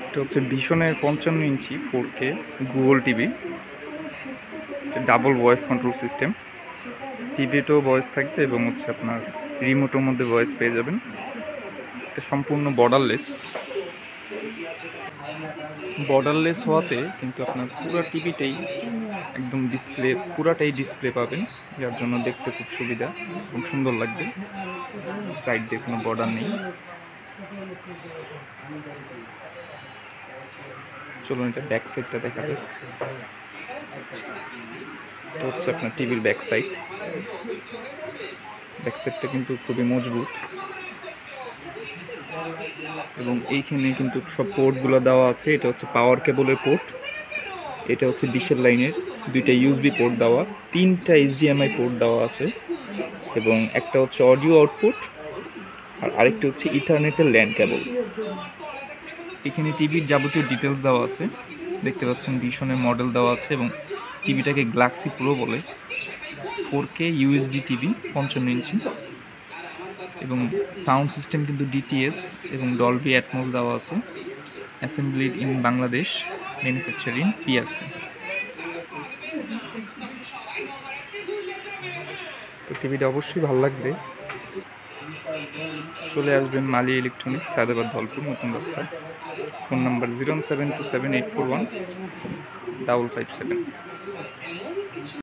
এটা হচ্ছে ভিশনের 55 ইঞ্চি 4K Google TV, double voice control system. টিভিতেও ভয়েস থাকবে এবং হচ্ছে আপনার রিমোটের মধ্যে ভয়েস পেয়ে যাবেন। এটা সম্পূর্ণ বর্ডারলেস হওয়াতে কিন্তু আপনার পুরো টিভিটাই একদম পুরাটাই ডিসপ্লে পাবেন, যার জন্য দেখতে খুব সুবিধা এবং সুন্দর লাগবে। সাইড দিয়ে কোনো বর্ডার নেই। চলুন এটা ব্যাক সাইডটা দেখা যাক। এটা হচ্ছে আপনার টিভির ব্যাক সাইডটা কিন্তু খুবই মজবুত এবং এইখানে কিন্তু সব পোর্টগুলো দেওয়া আছে। এটা হচ্ছে পাওয়ার কেবলের পোর্ট, এটা হচ্ছে ডিশের লাইনের, দুইটা ইউএসবি পোর্ট দেওয়া, 3টা এইচডিএমআই পোর্ট দেওয়া আছে এবং একটা হচ্ছে অডিও আউটপুট আর আরেকটি হচ্ছে ইথারনেটের ল্যান কেবল। এখানে টিভির যাবতীয় ডিটেলস দেওয়া আছে, দেখতে পাচ্ছেন ভিশনের মডেল দেওয়া আছে এবং টিভিটাকে গ্যালাক্সি প্রো বলে। 4K ইউএসডি টিভি 55 ইঞ্চি এবং সাউন্ড সিস্টেম কিন্তু ডিটিএস এবং ডলবি অ্যাটমস দেওয়া আছে। অ্যাসেম্বলিড ইন বাংলাদেশ, ম্যানুফ্যাকচারিং পিআরসি। তো টিভিটা অবশ্যই ভালো লাগবে। চলে আসবেন মালি ইলেকট্রনিক্স, সায়দাবাদ ধলপুর, নতুন রাস্তা। Phone number 07278415557।